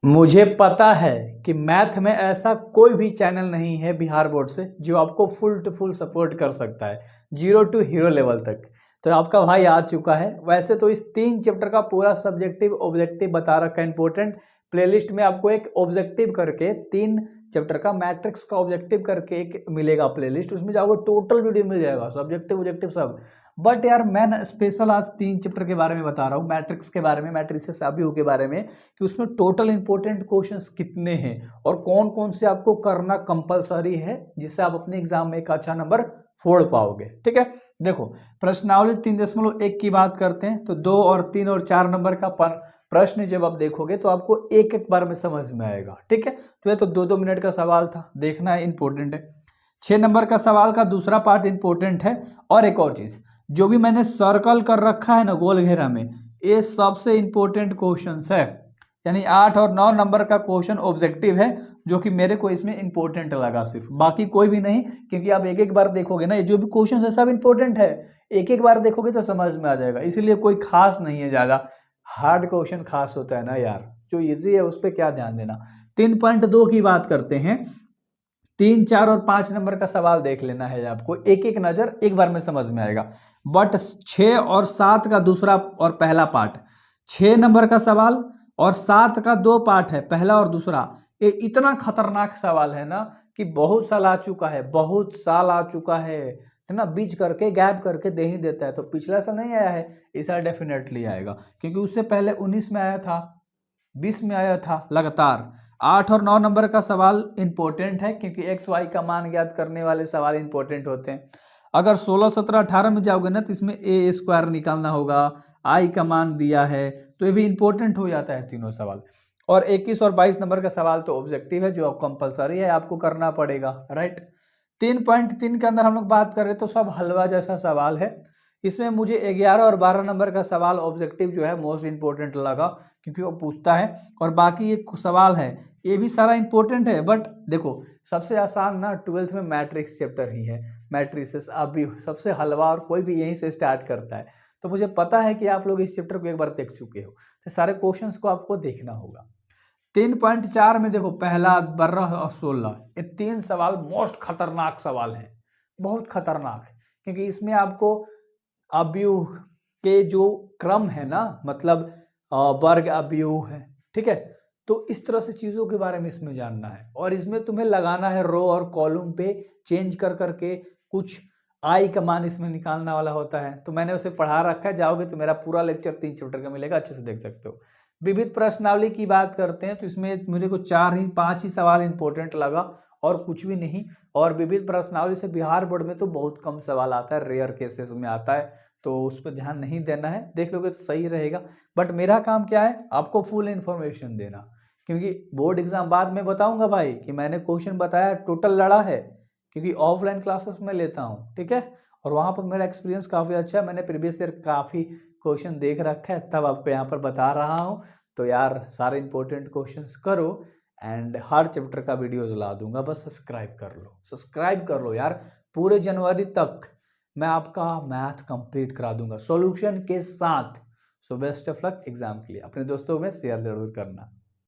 मुझे पता है कि मैथ में ऐसा कोई भी चैनल नहीं है बिहार बोर्ड से जो आपको फुल टू फुल सपोर्ट कर सकता है, जीरो टू हीरो लेवल तक। तो आपका भाई आ चुका है। वैसे तो इस 3 चैप्टर का पूरा सब्जेक्टिव ऑब्जेक्टिव बता रखा है इंपॉर्टेंट। प्लेलिस्ट में आपको एक ऑब्जेक्टिव करके 3 चैप्टर का मैट्रिक्स का ऑब्जेक्टिव करके एक मिलेगा प्लेलिस्ट, उसमें जाओगे टोटल वीडियो मिल जाएगा, सब्जेक्टिव ऑब्जेक्टिव सब। बट यार मैं ना स्पेशल आज 3 चैप्टर के बारे में बता रहा हूँ, मैट्रिक्स के बारे में, मैट्रिसेस अभी के बारे में, कि उसमें टोटल इंपॉर्टेंट क्वेश्चंस कितने हैं और कौन कौन से आपको करना कंपलसरी है जिससे आप अपने एग्जाम में एक अच्छा नंबर फोड़ पाओगे। ठीक है, देखो प्रश्नावली 3.1 की बात करते हैं तो 2 और 3 और 4 नंबर का प्रश्न जब आप देखोगे तो आपको एक एक बार में समझ में आएगा। ठीक है, तो ये तो 2-2 मिनट का सवाल था, देखना है, इंपॉर्टेंट है। 6 नंबर का सवाल का दूसरा पार्ट इंपॉर्टेंट है। और एक और चीज, जो भी मैंने सर्कल कर रखा है ना गोल घेरा में, ये सबसे इंपॉर्टेंट क्वेश्चंस है। यानी 8 और 9 नंबर का क्वेश्चन ऑब्जेक्टिव है जो कि मेरे को इसमें इंपॉर्टेंट लगा, सिर्फ, बाकी कोई भी नहीं। क्योंकि आप एक एक बार देखोगे ना, ये जो भी क्वेश्चन है सब इंपॉर्टेंट है, एक एक बार देखोगे तो समझ में आ जाएगा। इसीलिए कोई खास नहीं है, ज्यादा हार्ड क्वेश्चन खास होता है ना यार, जो इजी है उस पर क्या ध्यान देना। 3.2 की बात करते हैं। 3, 4 और 5 नंबर का सवाल देख लेना है आपको, एक एक नजर एक बार में समझ में आएगा। बट 6 और 7 का दूसरा और पहला पार्ट, 6 नंबर का सवाल और 7 का 2 पार्ट है, पहला और दूसरा। ये इतना खतरनाक सवाल है ना कि बहुत साल आ चुका है, बहुत साल आ चुका है ना, बीच करके गैप करके दे ही देता है। तो पिछला साल नहीं आया है, इस साल डेफिनेटली आएगा, क्योंकि उससे पहले 19 में आया था, 20 में आया था लगातार। 8 और 9 नंबर का सवाल इंपॉर्टेंट है क्योंकि एक्स वाई का मान ज्ञात करने वाले सवाल इंपॉर्टेंट होते हैं। अगर 16, 17, 18 में जाओगे ना तो इसमें ए स्क्वायर निकालना होगा, आई का मान दिया है, तो ये भी इंपॉर्टेंट हो जाता है तीनों सवाल। और 21 और 22 नंबर का सवाल तो ऑब्जेक्टिव है जो कंपलसरी है, आपको करना पड़ेगा, राइट। 3.3 के अंदर हम लोग बात कर रहे तो सब हलवा जैसा सवाल है। इसमें मुझे 11 और 12 नंबर का सवाल ऑब्जेक्टिव जो है मोस्ट इंपॉर्टेंट लगा, क्योंकि वो पूछता है। और बाकी एक सवाल है, ये भी सारा इंपॉर्टेंट है। बट देखो सबसे आसान ना 12th में मैट्रिक्स चैप्टर ही है, मैट्रिसेस अभी सबसे हलवा, और कोई भी यहीं से स्टार्ट करता है। तो मुझे पता है कि आप लोग इस चैप्टर को एक बार देख चुके हो, तो सारे क्वेश्चंस को आपको देखना होगा। 3.4 में देखो, पहला, 12 और 16, ये 3 सवाल मोस्ट खतरनाक सवाल हैं, बहुत खतरनाक, क्योंकि इसमें आपको अवयव के जो क्रम है ना, मतलब वर्ग अवयव है, ठीक है, तो इस तरह से चीजों के बारे में इसमें जानना है। और इसमें तुम्हें लगाना है रो और कॉलम पे चेंज कर करके, कुछ आई का मान इसमें निकालना वाला होता है, तो मैंने उसे पढ़ा रखा है, जाओगे तो मेरा पूरा लेक्चर 3 चैप्टर का मिलेगा, अच्छे से देख सकते हो। विविध प्रश्नावली की बात करते हैं तो इसमें मुझे को 5 ही सवाल इंपॉर्टेंट लगा और कुछ भी नहीं। और विविध प्रश्नावली से बिहार बोर्ड में तो बहुत कम सवाल आता है, रेयर केसेस में आता है, तो उस पर ध्यान नहीं देना है, देख लोगे तो सही रहेगा। बट मेरा काम क्या है, आपको फुल इन्फॉर्मेशन देना, क्योंकि बोर्ड एग्जाम बाद में बताऊंगा भाई कि मैंने क्वेश्चन बताया, टोटल लड़ा है, क्योंकि ऑफलाइन क्लासेस में लेता हूँ, ठीक है, और वहाँ पर मेरा एक्सपीरियंस काफ़ी अच्छा है, मैंने प्रीवियस ईयर काफ़ी क्वेश्चन देख रखा है, तब आपको यहाँ पर बता रहा हूँ। तो यार सारे इंपॉर्टेंट क्वेश्चंस करो, एंड हर चैप्टर का वीडियोस ला दूंगा, बस सब्सक्राइब कर लो, सब्सक्राइब कर लो यार। पूरे जनवरी तक मैं आपका मैथ कंप्लीट करा दूंगा सॉल्यूशन के साथ। So best of luck exam के लिए, अपने दोस्तों में शेयर जरूर करना।